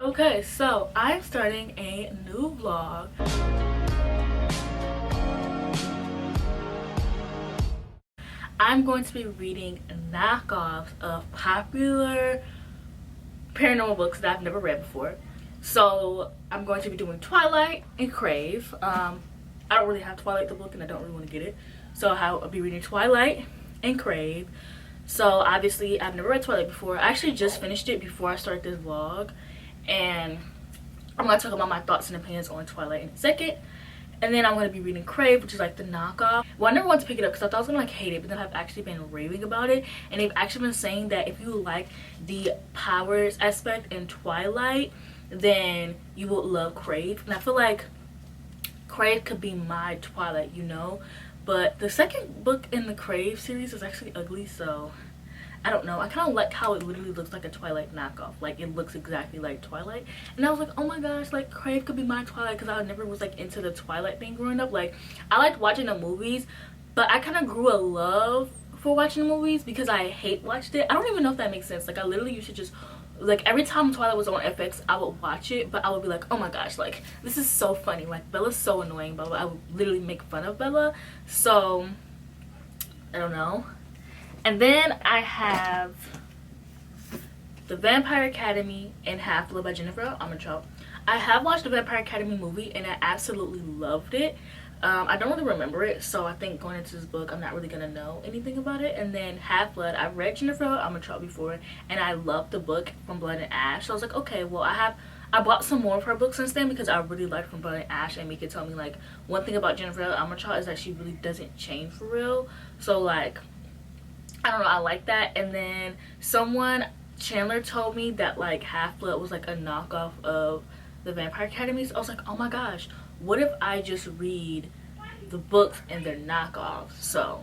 Okay, so I'm starting a new vlog. I'm going to be reading knockoffs of popular paranormal books that I've never read before. So I'm going to be doing Twilight and Crave. I don't really have Twilight the book and I don't really want to get it. So I'll be reading Twilight and Crave. So obviously I've never read Twilight before. I actually just finished it before I started this vlog. And I'm going to talk about my thoughts and opinions on Twilight in a second. And then I'm going to be reading Crave, which is like the knockoff. Well, I never wanted to pick it up because I thought I was going to like hate it. But then I've actually been raving about it. And they've actually been saying that if you like the powers aspect in Twilight, then you will love Crave. And I feel like Crave could be my Twilight, you know. But the second book in the Crave series is actually ugly, so I don't know. I kind of like how it literally looks like a Twilight knockoff. Like, it looks exactly like Twilight. And I was like, oh my gosh, like, Crave could be my Twilight, because I never was, like, into the Twilight thing growing up. Like, I liked watching the movies, but I kind of grew a love for watching the movies because I hate watched it. I don't even know if that makes sense. Like, I literally used to just, like, every time Twilight was on FX, I would watch it, but I would be like, oh my gosh, like, this is so funny. Like, Bella's so annoying, but I would literally make fun of Bella. So, I don't know. And then I have The Vampire Academy and Half-Blood by Jennifer Armentrout. I have watched the Vampire Academy movie and I absolutely loved it. I don't really remember it, so I think going into this book I'm not really gonna know anything about it. And then Half-Blood, I've read Jennifer Armentrout before and I loved the book From Blood and Ash. So I was like, okay, well I bought some more of her books since then because I really liked From Blood and Ash. And Mika told me, like, one thing about Jennifer Armentrout is that she really doesn't change for real. So, like, I don't know, I like that. And then Chandler told me that, like, Half-Blood was like a knockoff of the Vampire Academy. So I was like, oh my gosh, what if I just read the books and they're knockoffs? So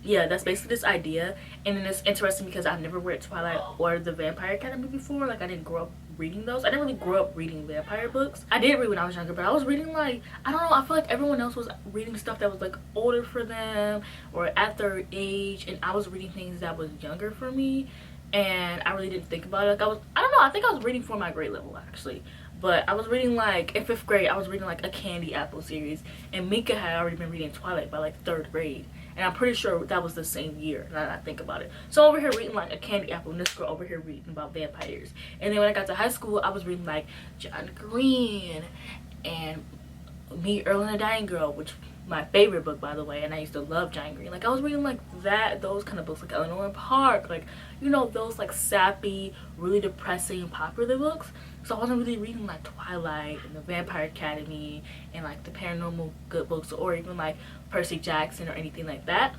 yeah, that's basically this idea. And then it's interesting because I've never read Twilight or the Vampire Academy before. Like, I didn't grow up reading those. I didn't really grow up reading vampire books. I did read when I was younger, but I was reading, like, I don't know, I feel like everyone else was reading stuff that was like older for them or at their age, and I was reading things that was younger for me, and I really didn't think about it. Like, I don't know, I think I was reading for my grade level actually. But I was reading, like, in 5th grade, I was reading, like, a Candy Apple series. And Mika had already been reading Twilight by, like, 3rd grade. And I'm pretty sure that was the same year, now that I think about it. So over here reading, like, a Candy Apple, and this girl over here reading about vampires. And then when I got to high school, I was reading, like, John Green and Me, Earl, and the Dying Girl, which my favorite book, by the way. And I used to love John Green. Like, I was reading, like, those kind of books, like Eleanor and Park, like, you know, those, like, sappy, really depressing, popular books. So I wasn't really reading, like, Twilight and the Vampire Academy and, like, the paranormal good books, or even, like, Percy Jackson or anything like that.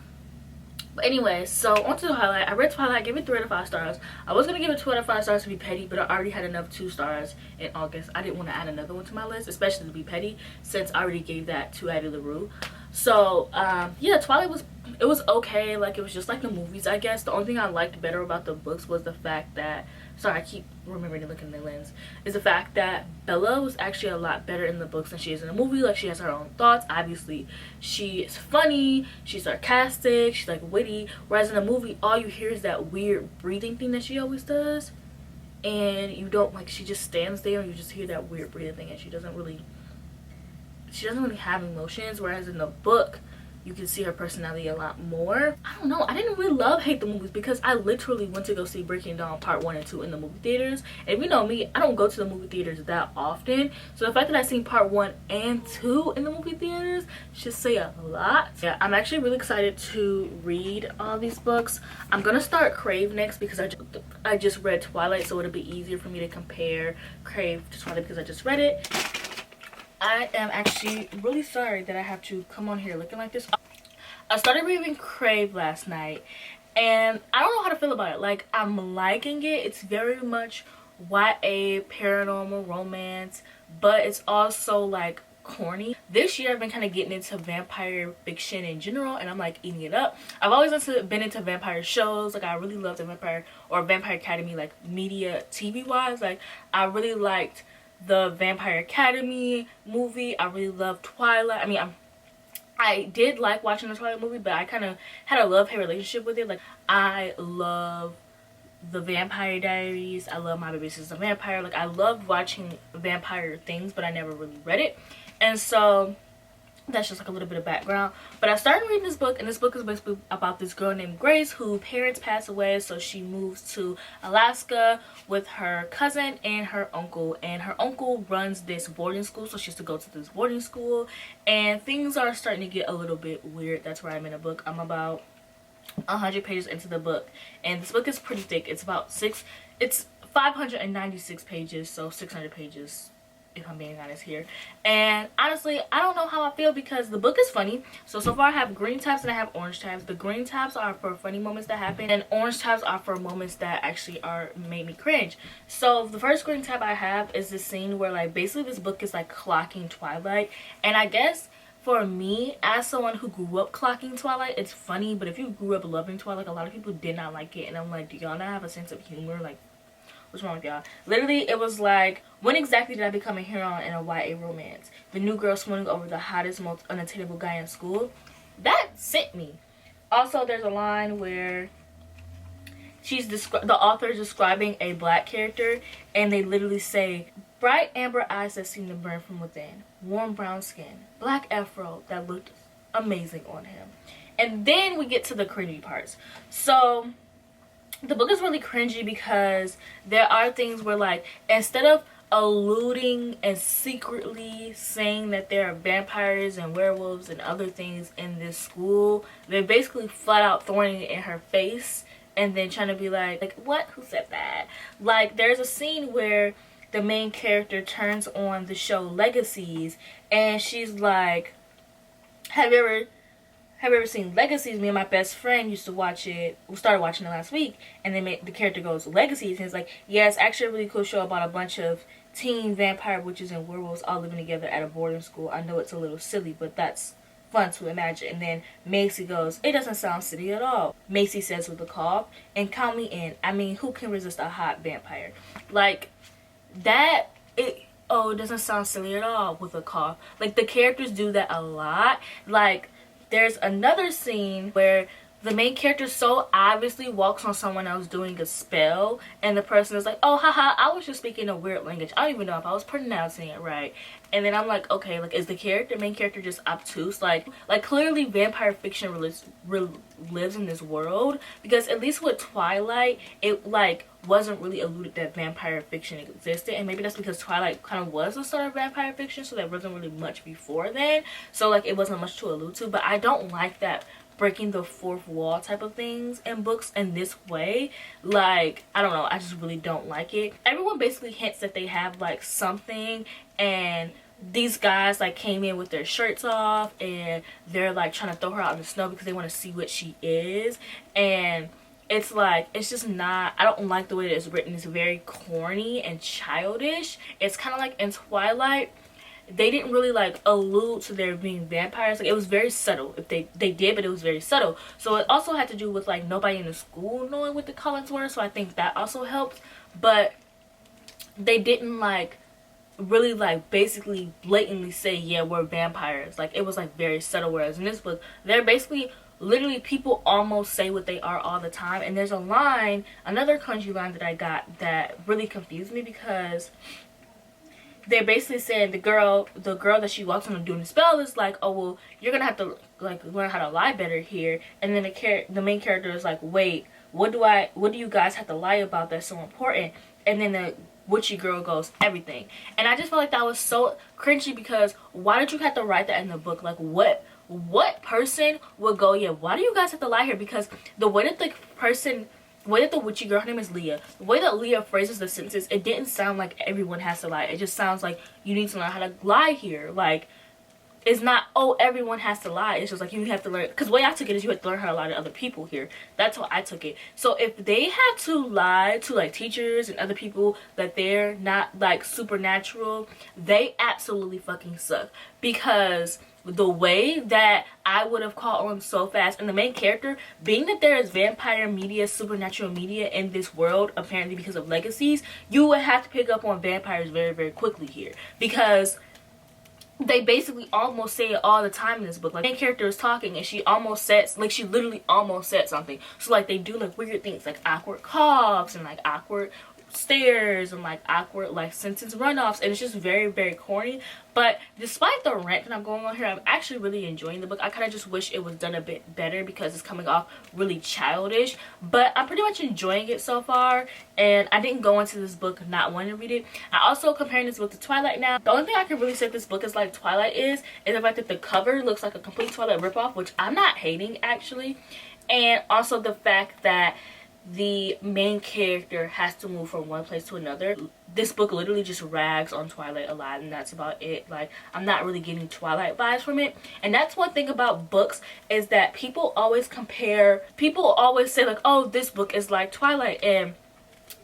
But anyway, so on to Twilight. I read Twilight, I gave it 3 out of 5 stars. I was going to give it 2 out of 5 stars to be petty, but I already had enough 2 stars in August. I didn't want to add another one to my list, especially to be petty, since I already gave that to Addie LaRue. So, yeah, Twilight was okay. Like, it was just like the movies, I guess. The only thing I liked better about the books was the fact that, sorry, I keep remembering to look in the lens, is the fact that Bella was actually a lot better in the books than she is in the movie. Like, she has her own thoughts. Obviously, she is funny, she's sarcastic, she's, like, witty. Whereas in the movie, all you hear is that weird breathing thing that she always does. And you don't, like, she just stands there and you just hear that weird breathing thing, and she doesn't really have emotions. Whereas in the book, you can see her personality a lot more. I don't know, I didn't really hate the movies because I literally went to go see Breaking Dawn Part 1 and 2 in the movie theaters. And if you know me, I don't go to the movie theaters that often. So the fact that I seen Part 1 and 2 in the movie theaters should say a lot. Yeah, I'm actually really excited to read all these books. I'm gonna start Crave next because I just read Twilight, so it'll be easier for me to compare Crave to Twilight because I just read it. I am actually really sorry that I have to come on here looking like this. I started reading Crave last night and I don't know how to feel about it. Like, I'm liking it. It's very much YA, paranormal, romance, but it's also like corny. This year I've been kind of getting into vampire fiction in general, and I'm like eating it up. I've always been into vampire shows. Like, I really love the Vampire Academy, like, media TV wise. Like, I really liked the Vampire Academy movie. I really love Twilight. I mean, I did like watching the Twilight movie, but I kind of had a love-hate relationship with it. Like, I love The Vampire Diaries. I love My Baby Sister's a Vampire. Like, I loved watching vampire things, but I never really read it. And so that's just like a little bit of background. But I started reading this book, and this book is basically about this girl named Grace whose parents pass away, so she moves to Alaska with her cousin and her uncle. And her uncle runs this boarding school, so she has to go to this boarding school, and things are starting to get a little bit weird. That's where I'm in a book. I'm about 100 pages into the book, and this book is pretty thick. It's 596 pages, so 600 pages if I'm being honest here. And honestly, I don't know how I feel because the book is funny. So far I have green tabs and I have orange tabs. The green tabs are for funny moments that happen, and orange tabs are for moments that actually made me cringe. So the first green tab I have is this scene where like basically this book is like clocking Twilight, and I guess for me, as someone who grew up clocking Twilight, it's funny, but if you grew up loving Twilight, a lot of people did not like it, and I'm like, do y'all not have a sense of humor? Like, what's wrong with y'all? Literally, it was like, when exactly did I become a hero in a YA romance? The new girl swooning over the hottest, most unattainable guy in school? That sent me. Also, there's a line where the author is describing a black character, and they literally say, bright amber eyes that seem to burn from within, warm brown skin, black afro that looked amazing on him. And then we get to the cringy parts. So the book is really cringy because there are things where like instead of alluding and secretly saying that there are vampires and werewolves and other things in this school, they're basically flat out throwing it in her face and then trying to be like what, who said that? Like, there's a scene where the main character turns on the show Legacies, and she's like, have you ever seen Legacies? Me and my best friend used to watch it. We started watching it last week, and then the character goes, Legacies, and it's like, yeah, it's actually a really cool show about a bunch of teen vampire witches and werewolves all living together at a boarding school. I know it's a little silly, but that's fun to imagine. And then Macy goes, it doesn't sound silly at all. Macy says with a cough, and count me in. I mean, who can resist a hot vampire? Like, that, it doesn't sound silly at all with a cough. Like, the characters do that a lot. Like, there's another scene where the main character so obviously walks on someone else doing a spell, and the person is like, oh, haha, I was just speaking a weird language. I don't even know if I was pronouncing it right. And then I'm like, okay, like, is the main character just obtuse? Like clearly vampire fiction lives in this world, because at least with Twilight, it like wasn't really alluded that vampire fiction existed, and maybe that's because Twilight kind of was the start of vampire fiction, so there wasn't really much before then, so like it wasn't much to allude to. But I don't like that breaking the fourth wall type of things in books in this way. Like, I don't know, I just really don't like it. Everyone basically hints that they have like something, and these guys like came in with their shirts off and they're like trying to throw her out in the snow because they want to see what she is. And it's like, it's just not, I don't like the way that it's written. It's very corny and childish. It's kind of like in Twilight, they didn't really like allude to there being vampires. Like, it was very subtle. If they did, but it was very subtle. So it also had to do with like nobody in the school knowing what the colors were, so I think that also helped. But they didn't like really like basically blatantly say, yeah, we're vampires. Like, it was like very subtle. Whereas in this book, they're basically literally, people almost say what they are all the time. And there's a line, another cringy line that I got that really confused me, because they're basically saying the girl that she walks on doing the spell is like, oh, well, you're gonna have to like learn how to lie better here. And then the main character is like, wait, what do you guys have to lie about that's so important? And then the witchy girl goes, everything. And I just felt like that was so cringy, because why did you have to write that in the book? Like, what person would go, yeah, why do you guys have to lie here? Because the way that the witchy girl, her name is Leah, the way that Leah phrases the sentences, it didn't sound like everyone has to lie. It just sounds like you need to learn how to lie here. Like, it's not, oh, everyone has to lie. It's just like you have to learn, because the way I took it is you have to learn how to lie to other people here. That's how I took it. So if they had to lie to like teachers and other people that they're not like supernatural, they absolutely fucking suck. Because the way that I would have caught on so fast, and the main character, being that there is vampire media, supernatural media in this world, apparently because of Legacies, you would have to pick up on vampires very, very quickly here. Because they basically almost say it all the time in this book. Like, the main character is talking and she almost says, like, she literally almost said something. So like they do like weird things, like awkward coughs and like awkward stares and like awkward like sentence runoffs, and it's just very, very corny. But despite the rant that I'm going on here, I'm actually really enjoying the book. I kind of just wish it was done a bit better because it's coming off really childish, but I'm pretty much enjoying it so far, and I didn't go into this book not wanting to read it. I also comparing this book to Twilight now. The only thing I can really say this book is like Twilight is the fact that the cover looks like a complete Twilight ripoff, which I'm not hating actually, and also the fact that the main character has to move from one place to another. This book literally just rags on Twilight a lot, and that's about it. Like, I'm not really getting Twilight vibes from it. And that's one thing about books, is that people always say like, oh, this book is like Twilight, and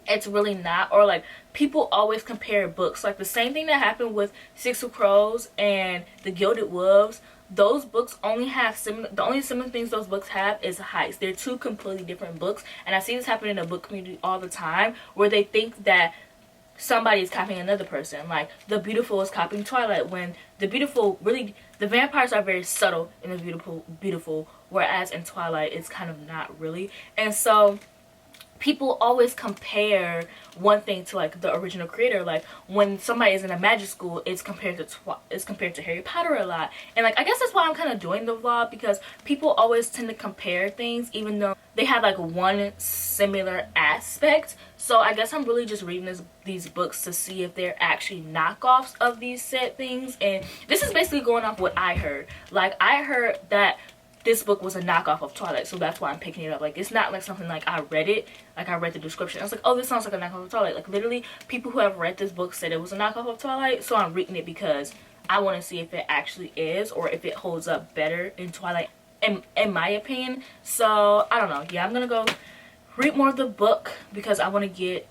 it's really not. Or like, people always compare books, like the same thing that happened with Six of Crows and The Gilded Wolves. Those books only have the only similar things those books have is heights. They're two completely different books, and I see this happen in the book community all the time, where they think that somebody is copying another person. Like, The Beautiful is copying Twilight, when The Beautiful, really, the vampires are very subtle in The Beautiful, whereas in Twilight it's kind of not really. And so people always compare one thing to like the original creator. Like, when somebody is in a magic school, it's compared to Harry Potter a lot. And like, I guess that's why I'm kind of doing the vlog, because people always tend to compare things even though they have like one similar aspect. So I guess I'm really just reading these books to see if they're actually knockoffs of these said things. And this is basically going off what I heard. Like, I heard that this book was a knockoff of Twilight, so that's why I'm picking it up. Like, it's not like something like I read it, like I read the description, I was like, oh, this sounds like a knockoff of Twilight. Like, literally, people who have read this book said it was a knockoff of Twilight, so I'm reading it because I want to see if it actually is, or if it holds up better in Twilight, in my opinion. So I don't know. Yeah, I'm gonna go read more of the book because I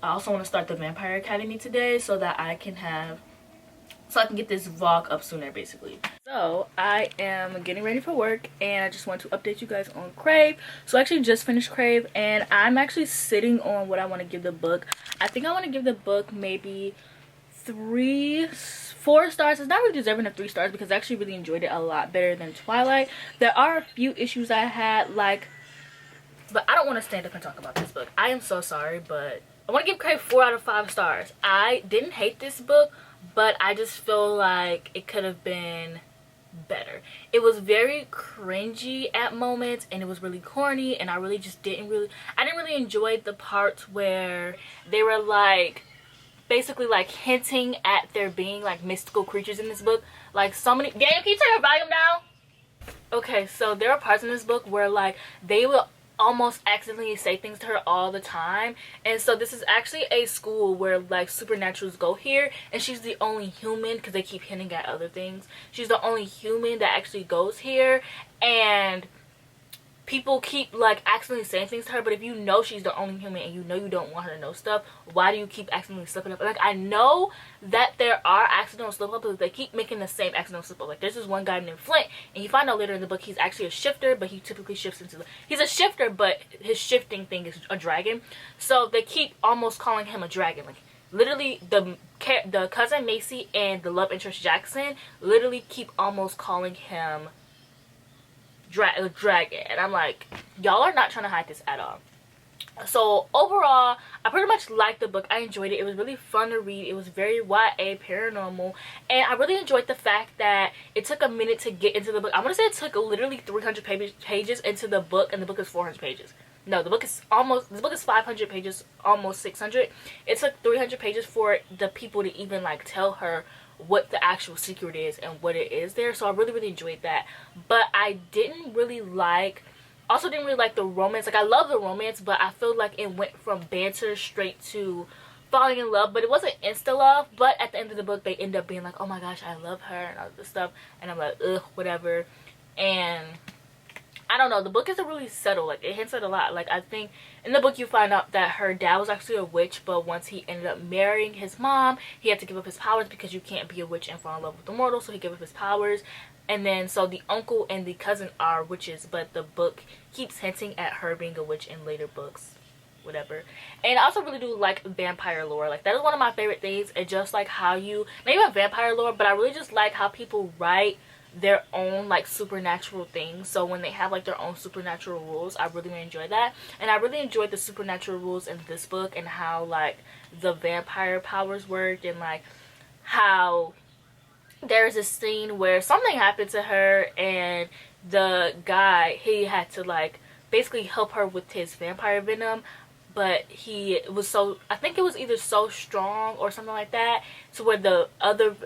also want to start the Vampire Academy today, so that I can get this vlog up sooner, basically. So I am getting ready for work, and I just want to update you guys on Crave. So I actually just finished Crave, and I'm actually sitting on what I want to give the book. I think I want to give the book maybe 4 stars. It's not really deserving of 3 stars because I actually really enjoyed it a lot better than Twilight. There are a few issues I had, but I don't want to stand up and talk about this book. I am so sorry, but I want to give Crave 4 out of 5 stars. I didn't hate this book, but I just feel like it could have been better. It was very cringy at moments, and it was really corny, and I really just didn't really enjoy the parts where they were like basically like hinting at there being like mystical creatures in this book. Like, so many. Danielle, can you turn your volume down? Okay, so there are parts in this book where like they will almost accidentally say things to her all the time, and so this is actually a school where like supernaturals go here, and she's the only human, because they keep hinting at other things. She's the only human that actually goes here, and people keep like accidentally saying things to her. But if you know she's the only human and you know you don't want her to know stuff, why do you keep accidentally slipping up? Like, I know that there are accidental slip ups, but they keep making the same accidental slip up. Like, there's this one guy named Flint, and you find out later in the book he's actually a shifter, but he typically shifts into he's a shifter, but his shifting thing is a dragon. So they keep almost calling him a dragon. Like, literally, the cousin Macy and the love interest Jackson literally keep almost calling him dragon, and I'm like, y'all are not trying to hide this at all. So overall, I pretty much liked the book. I enjoyed it. It was really fun to read. It was very YA paranormal, and I really enjoyed the fact that it took a minute to get into the book. I want to say it took literally 300 pages into the book, and the book is 400 pages. No, the book is 500 pages, almost 600. It took 300 pages for the people to even like tell her what the actual secret is and what it is there. So I really enjoyed that. But I didn't really like the romance. Like, I love the romance, but I feel like it went from banter straight to falling in love. But it wasn't insta love. But at the end of the book, they end up being like, oh my gosh, I love her and all this stuff, and I'm like, ugh, whatever. And I don't know, the book isn't really subtle. Like, it hints at a lot. Like, I think in the book you find out that her dad was actually a witch, but once he ended up marrying his mom, he had to give up his powers because you can't be a witch and fall in love with a mortal, so he gave up his powers. And then, so the uncle and the cousin are witches, but the book keeps hinting at her being a witch in later books. whatever. And I also really do like vampire lore. Like, that is one of my favorite things. And just like how you, not even vampire lore, but I really just like how people write their own like supernatural things. So when they have like their own supernatural rules, I really enjoy that. And I really enjoyed the supernatural rules in this book, and how like the vampire powers worked, and like how there's a scene where something happened to her, and the guy, he had to like basically help her with his vampire venom, but he was so, I think it was either so strong or something like that, to where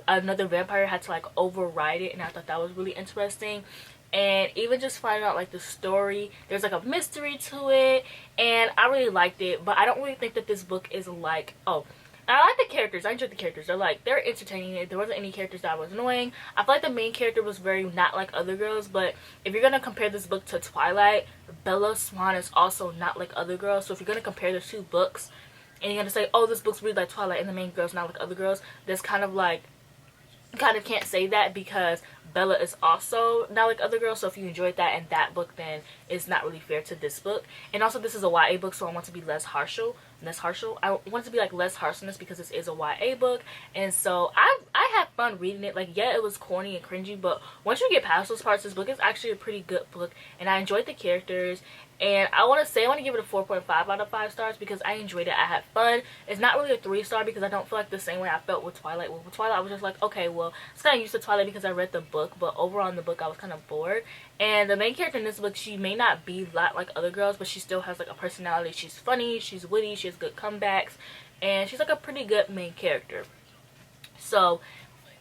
another vampire had to like override it. And I thought that was really interesting. And even just finding out like the story, there's like a mystery to it, and I really liked it. But I don't really think that this book is like, oh, I like the characters. I enjoyed the characters. They're entertaining. There wasn't any characters that was annoying. I feel like the main character was very not like other girls. But if you're gonna compare this book to Twilight, Bella Swan is also not like other girls. So if you're gonna compare the two books, and you're gonna say, oh, this book's really like Twilight and the main girl's not like other girls, that's kind of like, kind of can't say that, because Bella is also not like other girls. So if you enjoyed that in that book, then it's not really fair to this book. And also, this is a YA book, so I want to be less harsh. I want it to be like less harshness, because this is a YA book. And so I had fun reading it. Like, yeah, it was corny and cringy, but once you get past those parts, this book is actually a pretty good book, and I enjoyed the characters. And I want to give it a 4.5 out of 5 stars, because I enjoyed it. I had fun. It's not really a 3-star, because I don't feel like the same way I felt with Twilight. With Twilight, I was just like, okay, well, I was kind of used to Twilight because I read the book, but overall in the book, I was kind of bored. And the main character in this book, she may not be like other girls, but she still has like a personality. She's funny, she's witty, she has good comebacks, and she's like a pretty good main character. So,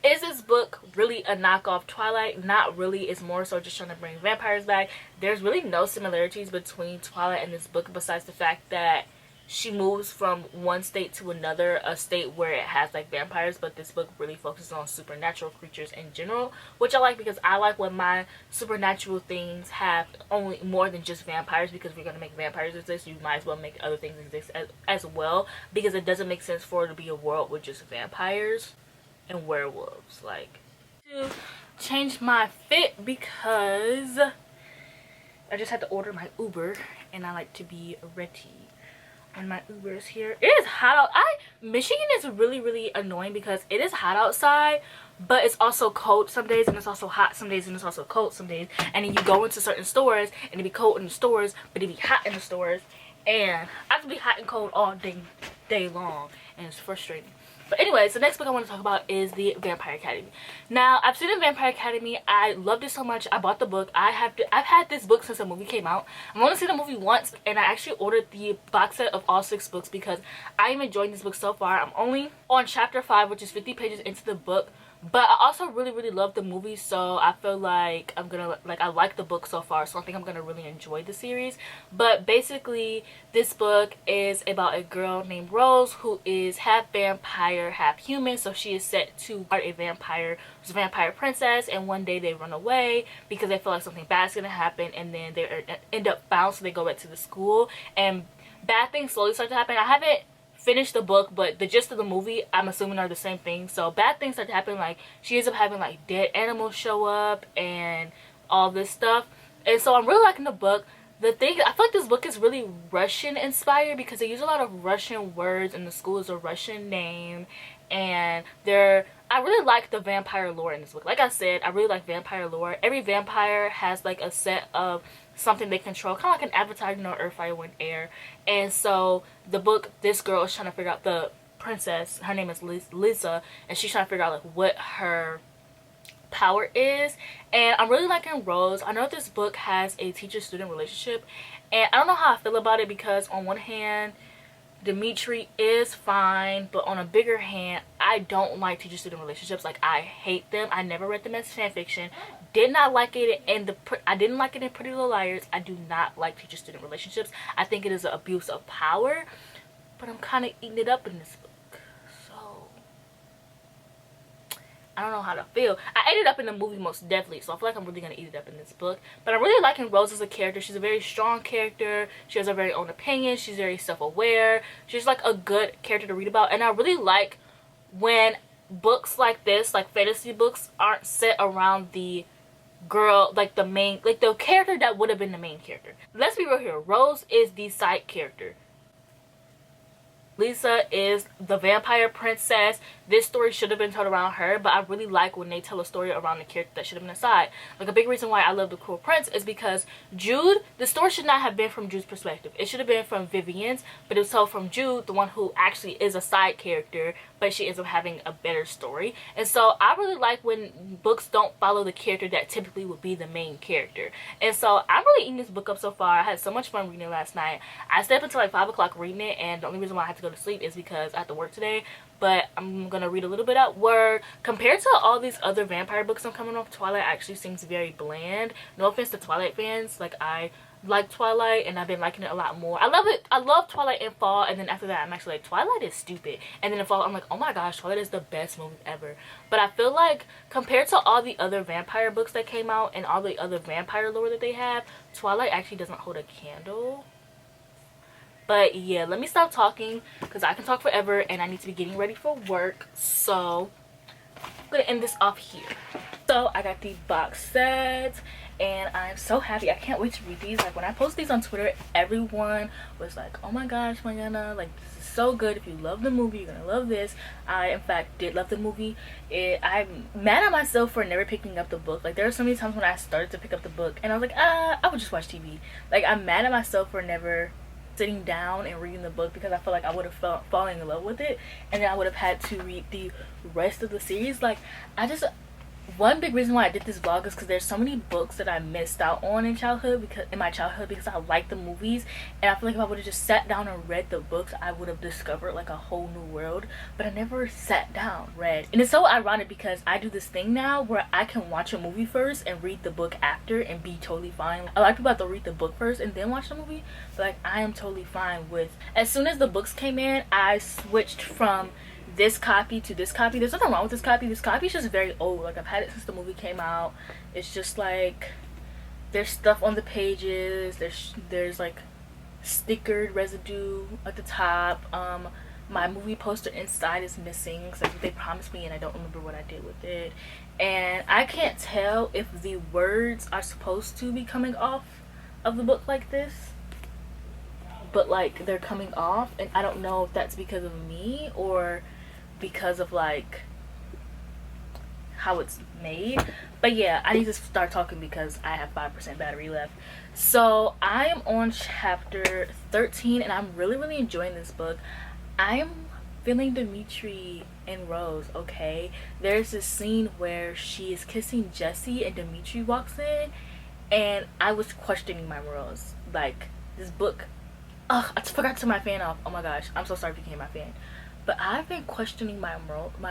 is this book really a knockoff Twilight? Not really. It's more so just trying to bring vampires back. There's really no similarities between Twilight and this book, besides the fact that she moves from one state to another, a state where it has like vampires. But this book really focuses on supernatural creatures in general, which I like, because I like when my supernatural things have only more than just vampires. Because if you're going to make vampires exist, you might as well make other things exist as well, because it doesn't make sense for it to be a world with just vampires and werewolves. Like, to change my fit, because I just had to order my Uber, and I like to be ready when my Uber is here. It is hot out. Michigan is really annoying, because it is hot outside, but it's also cold some days, and it's also hot some days, and it's also cold some days. And then you go into certain stores, and it be cold in the stores, but it be hot in the stores, and I have to be hot and cold all day long, and it's frustrating. But anyways, the next book I want to talk about is The Vampire Academy. Now, I've seen The Vampire Academy. I loved it so much. I bought the book. I've had this book since the movie came out. I've only seen the movie once, and I actually ordered the box set of all 6 books, because I am enjoying this book so far. I'm only on chapter 5, which is 50 pages into the book. But I also really love the movie, so I feel like I like the book so far, so I think I'm gonna really enjoy the series. But basically, this book is about a girl named Rose, who is half vampire, half human. So she is set to guard a vampire who's a vampire princess, and one day they run away because they feel like something bad's gonna happen, and then they end up found, so they go back to the school, and bad things slowly start to happen. I haven't finished the book, but the gist of the movie, I'm assuming, are the same thing. So bad things start to happen, like she ends up having like dead animals show up and all this stuff. And so I'm really liking the book. The thing, I feel like this book is really Russian inspired, because they use a lot of Russian words, and the school is a Russian name. And I really like the vampire lore in this book. Like I said, I really like vampire lore. Every vampire has like a set of something they control, kind of like an avatar, you know, earth, fire, wind, air. And so the book, this girl is trying to figure out, the princess, her name is Lisa, and she's trying to figure out like what her power is. And I'm really liking Rose. I know this book has a teacher-student relationship, and I don't know how I feel about it, because on one hand, Dimitri is fine, but on a bigger hand, I don't like teacher-student relationships. Like, I hate them. I never read them as fanfiction. Did not like it I didn't like it in Pretty Little Liars. I do not like teacher-student relationships. I think it is an abuse of power, but I'm kind of eating it up in this book. So I don't know how to feel. I ate it up in the movie most definitely, so I feel like I'm really going to eat it up in this book. But I'm really liking Rose as a character. She's a very strong character. She has her very own opinion. She's very self-aware. She's like a good character to read about. And I really like when books like this, like fantasy books, aren't set around the girl, like the main, like the character that would have been the main character. Let's be real here. Rose is the side character. Lisa is the vampire princess. This story should have been told around her, but I really like when they tell a story around the character that should have been aside. Like, a big reason why I love The Cruel Prince is because Jude, the story should not have been from Jude's perspective. It should have been from Vivian's, but it was told from Jude, the one who actually is a side character, but she ends up having a better story. And so I really like when books don't follow the character that typically would be the main character. And so I'm really eating this book up so far. I had so much fun reading it last night. I stayed up until like 5 o'clock reading it, and the only reason why I had to go to sleep is because I had to work today. But I'm gonna read a little bit at work. Compared to all these other vampire books I'm coming off, Twilight actually seems very bland. No offense to Twilight fans, like, I like Twilight and I've been liking it a lot more. I love it. I love Twilight in fall, and then after that I'm actually like, Twilight is stupid. And then in fall I'm like, oh my gosh, Twilight is the best movie ever. But I feel like compared to all the other vampire books that came out and all the other vampire lore that they have, Twilight actually doesn't hold a candle. But yeah, let me stop talking because I can talk forever and I need to be getting ready for work. So I'm gonna end this off here. So I got the box sets and I'm so happy. I can't wait to read these. Like, when I post these on Twitter, everyone was like, oh my gosh, Mariana, like, this is so good. If you love the movie, you're gonna love this. I in fact did love the movie. I'm mad at myself for never picking up the book. Like, there were so many times when I started to pick up the book and I was like, I would just watch TV. Like, I'm mad at myself for never sitting down and reading the book because I feel like I would have fallen in love with it, and then I would have had to read the rest of the series. Like, one big reason why I did this vlog is because there's so many books that I missed out on in my childhood because I liked the movies, and I feel like if I would have just sat down and read the books, I would have discovered like a whole new world. But I never sat down, read. And it's so ironic because I do this thing now where I can watch a movie first and read the book after and be totally fine. A lot of people have to read the book first and then watch the movie, but like, I am totally fine with, as soon as the books came in, I switched from this copy to this copy. There's nothing wrong with this copy. This copy is just very old. Like, I've had it since the movie came out. It's just like, there's stuff on the pages. There's like stickered residue at the top. My movie poster inside is missing because that's what they promised me and I don't remember what I did with it. And I can't tell if the words are supposed to be coming off of the book like this, but like, they're coming off, and I don't know if that's because of me or because of like how it's made. But yeah, I need to start talking because I have 5% battery left. So I am on chapter 13 and I'm really enjoying this book. I'm feeling Dimitri and Rose, okay? There's this scene where she is kissing Jesse and Dimitri walks in, and I was questioning my morals. Like, this book, ugh, I forgot to turn my fan off. Oh my gosh, I'm so sorry if you can't hear my fan. But I've been questioning my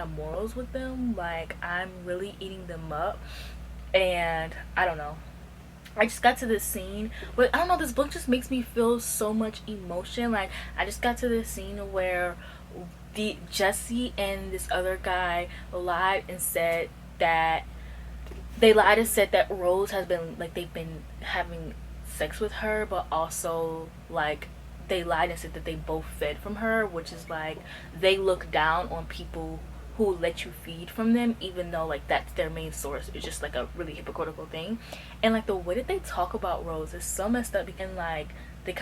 morals with them. Like, I'm really eating them up. And I don't know. I just got to this scene. But I don't know, this book just makes me feel so much emotion. Like, I just got to this scene where Jesse and this other guy lied and said that Rose has been, like, they've been having sex with her, but also, like, they lied and said that they both fed from her, which is like, they look down on people who let you feed from them, even though like that's their main source. It's just like a really hypocritical thing. And like, the way that they talk about Rose is so messed up, and like, they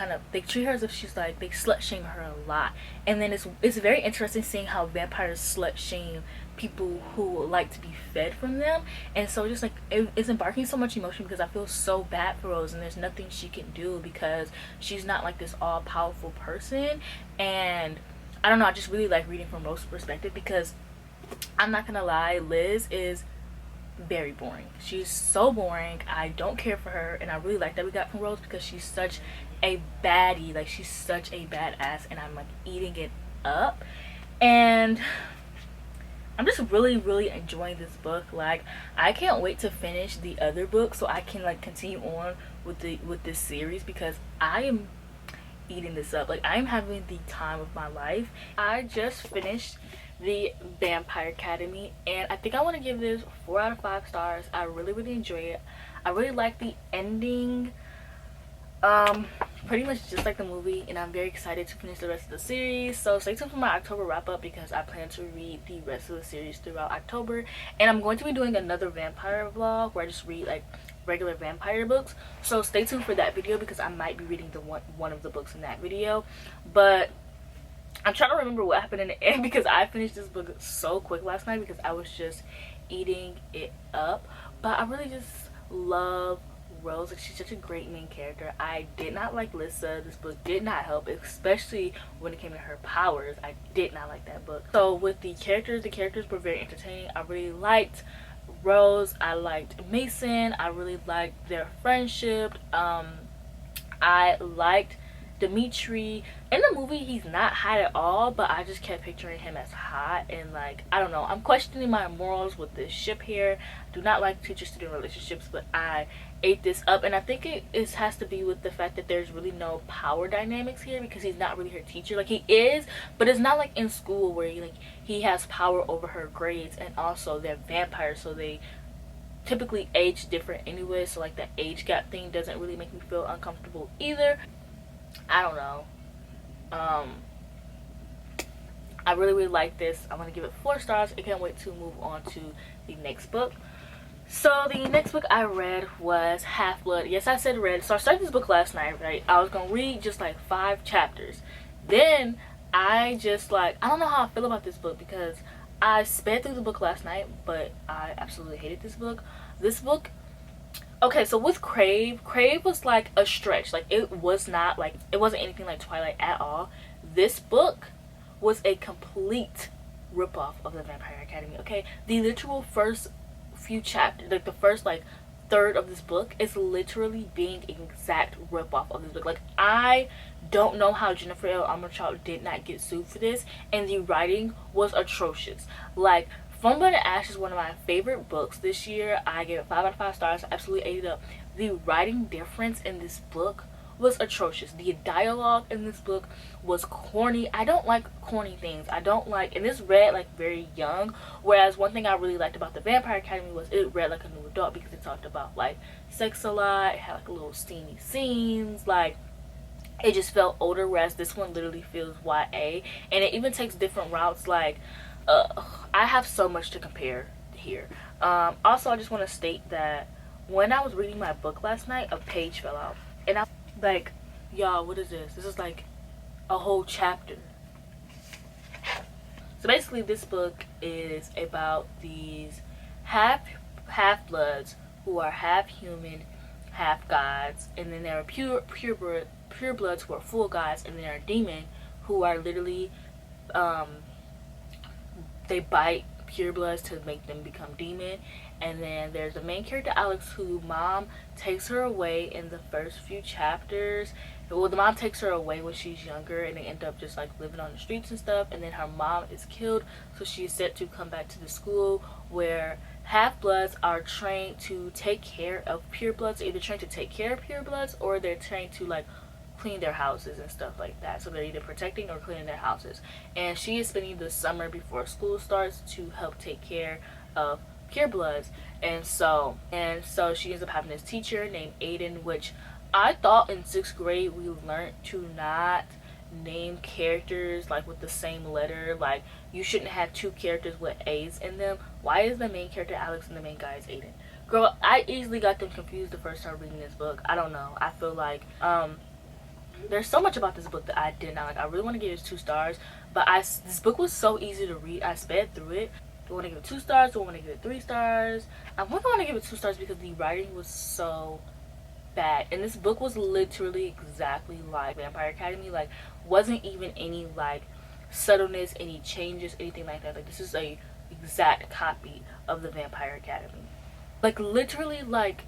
treat her as if she's like, they slut shame her a lot. And then it's very interesting seeing how vampires slut shame people who like to be fed from them. And so just like, it's embarking so much emotion because I feel so bad for Rose, and there's nothing she can do because she's not like this all-powerful person. And I don't know, I just really like reading from Rose's perspective because I'm not gonna lie, Liz is very boring. She's so boring. I don't care for her, and I really like that we got from Rose because she's such a baddie. Like, she's such a badass, and I'm like eating it up. And I'm just really enjoying this book. Like, I can't wait to finish the other book so I can like continue on with this series because I am eating this up. Like, I'm having the time of my life. I just finished the Vampire Academy and I think I want to give this 4 out of 5 stars. I really enjoy it. I really like the ending. Pretty much just like the movie, and I'm very excited to finish the rest of the series. So stay tuned for my October wrap up because I plan to read the rest of the series throughout October, and I'm going to be doing another vampire vlog where I just read like regular vampire books. So stay tuned for that video because I might be reading one of the books in that video. But I'm trying to remember what happened in the end because I finished this book so quick last night because I was just eating it up. But I really just love Rose. Like, she's such a great main character. I did not like Lissa. This book did not help, especially when it came to her powers. I did not like that book. So with the characters were very entertaining. I really liked Rose. I liked Mason. I really liked their friendship. I liked Dimitri. In the movie, he's not hot at all, but I just kept picturing him as hot, and like, I don't know, I'm questioning my morals with this ship here. I do not like teacher-student relationships, but I ate this up, and I think it has to be with the fact that there's really no power dynamics here because he's not really her teacher. Like, he is, but it's not like in school where he has power over her grades, and also they're vampires, so they typically age different anyway, so like that age gap thing doesn't really make me feel uncomfortable either. I don't know. I really like this. I'm gonna give it 4 stars. I can't wait to move on to the next book. So the next book I read was Half-Blood. Yes, I said read. So I started this book last night, right? I was gonna read just like 5 chapters. Then I just like, I don't know how I feel about this book because I sped through the book last night, but I absolutely hated this book. This book, okay, so with Crave was like a stretch. Like, it wasn't anything like Twilight at all. This book was a complete ripoff of the Vampire Academy. Okay, the literal first few chapters, like the first like third of this book, is literally being an exact ripoff of this book. Like, I don't know how Jennifer L. Armentrout did not get sued for this, and the writing was atrocious. Like, From Blood and Ash is one of my favorite books this year. I gave it 5 out of 5 stars. I absolutely ate it up. The writing difference in this book was atrocious. The dialogue in this book was corny. I don't like corny things. I don't like, and this read like very young, whereas one thing I really liked about the Vampire Academy was it read like a new adult because it talked about like sex a lot. It had like little steamy scenes. Like, it just felt older, whereas this one literally feels YA, and it even takes different routes. Like, I have so much to compare here. Also, I just want to state that when I was reading my book last night, a page fell out, and I like, y'all, what is this? This is like a whole chapter. So basically, this book is about these half-bloods who are half human, half gods, and then there are pure bloods who are full gods, and then there are demon who are literally they bite pure bloods to make them become demon. And then there's the main character Alex, who mom takes her away in the first few chapters. Well, the mom takes her away when she's younger, and they end up just like living on the streets and stuff. And then her mom is killed, so she's set to come back to the school where half-bloods are trained to take care of pure bloods. Either trained to take care of pure bloods, or they're trained to like clean their houses and stuff like that. So they're either protecting or cleaning their houses. And she is spending the summer before school starts to help take care of pure bloods. And so she ends up having this teacher named Adan, which I thought in 6th grade we learned to not name characters like with the same letter. Like, you shouldn't have 2 characters with A's in them. Why is the main character Alex and the main guy is Adan? Girl, I easily got them confused the first time reading this book. I don't know. I feel like there's so much about this book that I did not like. I really want to give it 2 stars, but this book was so easy to read. I sped through it. Do I want to give it 2 stars? Do I want to give it 3 stars? I think I want to give it 2 stars because the writing was so bad, and this book was literally exactly like Vampire Academy. Like, wasn't even any like subtleness, any changes, anything like that. Like, this is a exact copy of the Vampire Academy. Like, literally, like,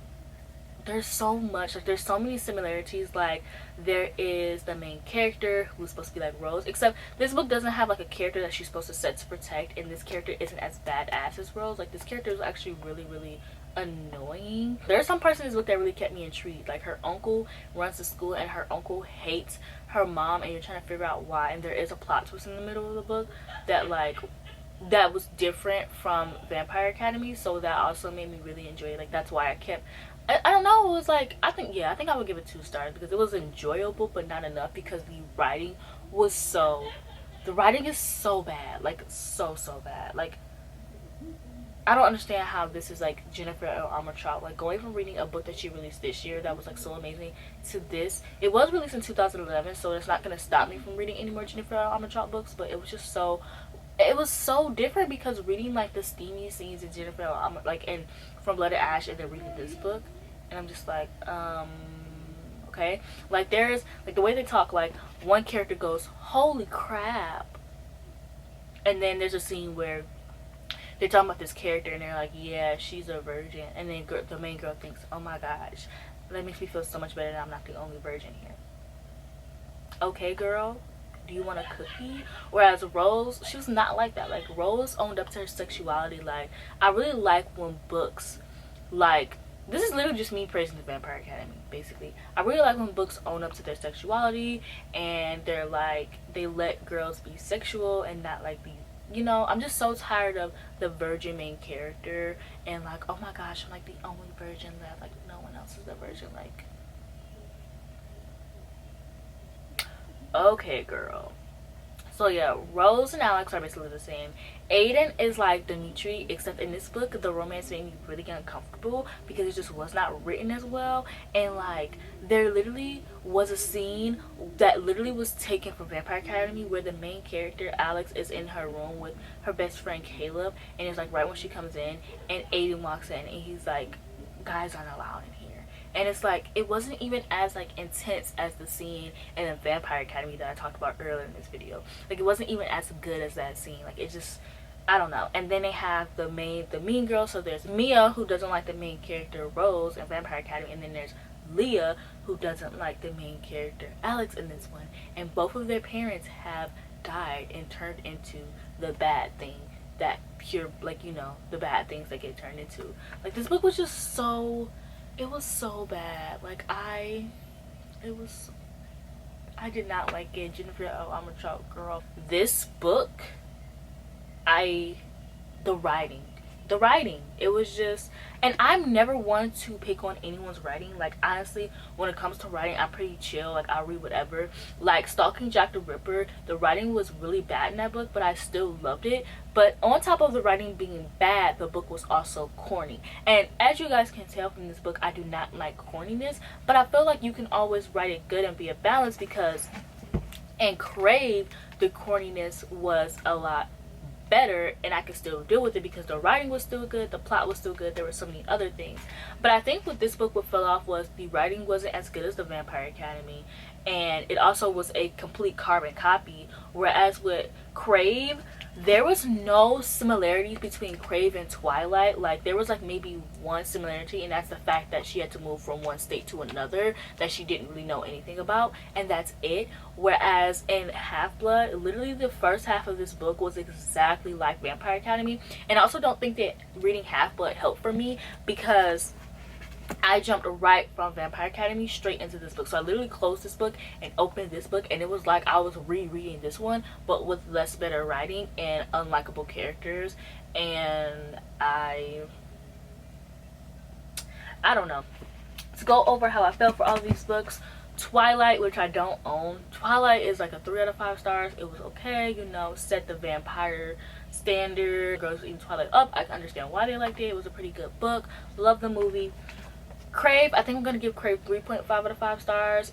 there's so much, like, there's so many similarities. Like, there is the main character who's supposed to be like Rose, except this book doesn't have like a character that she's supposed to set to protect, and this character isn't as badass as Rose. Like, this character is actually really annoying. There are some parts in this book that really kept me intrigued. Like, her uncle runs the school, and her uncle hates her mom, and you're trying to figure out why. And there is a plot twist in the middle of the book that that was different from Vampire Academy, so that also made me really enjoy it. Like, that's why I don't know, it was like, I think I would give it 2 stars because it was enjoyable, but not enough because the writing is so bad. Like, so bad. Like, I don't understand how this is like Jennifer L. Armentrout, like going from reading a book that she released this year that was like so amazing to this. It was released in 2011, so it's not gonna stop me from reading any more Jennifer L. Armentrout books, but it was just so, it was so different because reading like the steamy scenes in Jennifer L. like in From Blood to Ash, and then reading this book, and I'm just like, okay, like there's like the way they talk, like one character goes, "Holy crap," and then there's a scene where they're talking about this character and they're like, yeah, she's a virgin, and then the main girl thinks, oh my gosh, that makes me feel so much better that I'm not the only virgin here. Okay, girl, do you want a cookie? Whereas Rose, she was not like that. Like Rose owned up to her sexuality. Like I really like when books, like, this is literally just me praising the Vampire Academy, basically. I really like when books own up to their sexuality and they're like, they let girls be sexual and not like be, you know, I'm just so tired of the virgin main character and like, oh my gosh, I'm like the only virgin left, like no one else is a virgin. Like, okay, girl. So yeah, Rose and Alex are basically the same. Aiden is like Dimitri, except in this book the romance made me really uncomfortable because it just was not written as well. And like there literally was a scene that literally was taken from Vampire Academy where the main character Alex is in her room with her best friend Caleb, and it's like right when she comes in and Aiden walks in and he's like, guys aren't allowed in here. And it's like, it wasn't even as like intense as the scene in the Vampire Academy that I talked about earlier in this video. Like it wasn't even as good as that scene. Like it just, I don't know. And then they have the mean girl. So there's Mia, who doesn't like the main character Rose in Vampire Academy, and then there's Leah, who doesn't like the main character Alex in this one. And both of their parents have died and turned into the bad thing, that pure, like, you know, the bad things that get turned into. Like this book was just so, it was so bad. Like I did not like it. Jennifer L. Armentrout, girl. This book, the writing, it was just, and I'm never one to pick on anyone's writing. Like honestly, when it comes to writing, I'm pretty chill. Like I'll read whatever. Like Stalking Jack the Ripper, the writing was really bad in that book, but I still loved it. But on top of the writing being bad, the book was also corny. And as you guys can tell from this book, I do not like corniness, but I feel like you can always write it good and be a balance, because in Crave the corniness was a lot better and I could still deal with it because the writing was still good, the plot was still good, there were so many other things. But I think with this book, what fell off was the writing wasn't as good as the Vampire Academy, and it also was a complete carbon copy. Whereas with Crave, there was no similarities between Crave and Twilight. Like there was like maybe one similarity, and that's the fact that she had to move from one state to another that she didn't really know anything about, and that's it. Whereas in Half-Blood, literally the first half of this book was exactly like Vampire Academy. And I also don't think that reading Half-Blood helped for me because I jumped right from Vampire Academy straight into this book. So I literally closed this book and opened this book, and it was like I was rereading this one but with less better writing and unlikable characters. And I don't know. To go over how I felt for all of these books, Twilight, which I don't own, Twilight is like a 3 out of 5 stars. It was okay, you know, set the vampire standard. Girls eating Twilight up, I can understand why they liked it. It was a pretty good book. Love the movie. Crave, I think I'm gonna give Crave 3.5 out of 5 stars.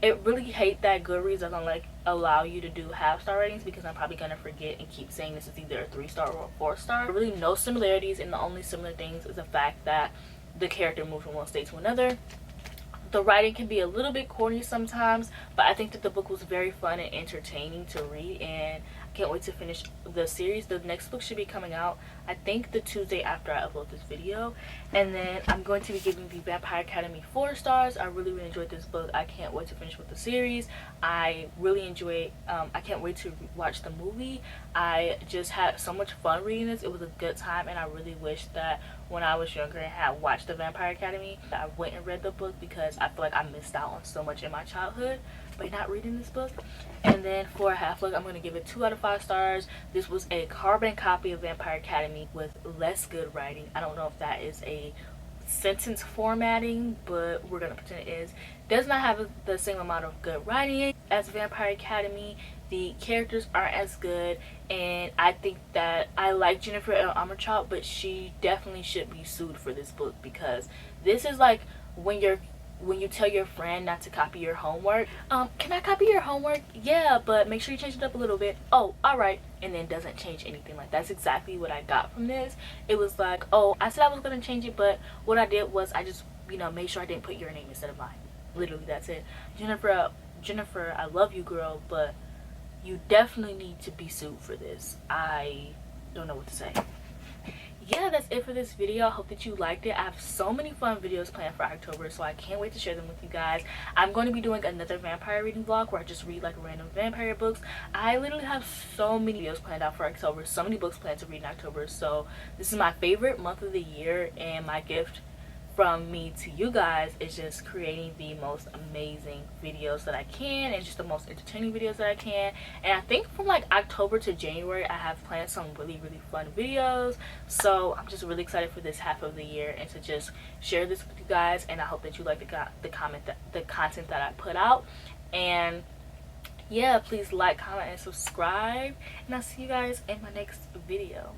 It really hate that Goodreads doesn't like allow you to do half-star ratings, because I'm probably gonna forget and keep saying this is either a 3-star or a 4-star. Really no similarities, and the only similar things is the fact that the character moved from one state to another. The writing can be a little bit corny sometimes, but I think that the book was very fun and entertaining to read, and I can't wait to finish the series. The next book should be coming out, I think, the Tuesday after I upload this video. And then I'm going to be giving the Vampire Academy 4 stars. I really enjoyed this book. I can't wait to finish with the series. I really enjoyed, I can't wait to watch the movie. I just had so much fun reading this. It was a good time, and I really wish that when I was younger and had watched the Vampire Academy, I went and read the book, because I feel like I missed out on so much in my childhood by not reading this book. And then for Half-Blood, I'm going to give it 2 out of 5 stars. This was a carbon copy of Vampire Academy with less good writing. I don't know if that is a sentence formatting, but we're gonna pretend it is. Does not have the same amount of good writing as Vampire Academy. The characters aren't as good, and I think that I like Jennifer L. Armentrout, but she definitely should be sued for this book, because this is like when you tell your friend not to copy your homework. Can I copy your homework? Yeah, but make sure you change it up a little bit. Oh, all right. And then doesn't change anything. Like, that's exactly what I got from this. It was like, oh, I said I was gonna change it, but what I did was I just, made sure I didn't put your name instead of mine. Literally, that's it. Jennifer, I love you, girl, but you definitely need to be sued for this. I don't know what to say. Yeah, that's it for this video. I hope that you liked it. I have so many fun videos planned for October, so I can't wait to share them with you guys. I'm going to be doing another vampire reading vlog where I just read like random vampire books. I literally have so many videos planned out for October, so many books planned to read in October. So this is my favorite month of the year, and my gift from me to you guys is just creating the most amazing videos that I can, and just the most entertaining videos that I can. And I think from like October to January I have planned some really fun videos, so I'm just really excited for this half of the year and to just share this with you guys. And I hope that you like the content that I put out. And yeah, please like, comment, and subscribe, and I'll see you guys in my next video.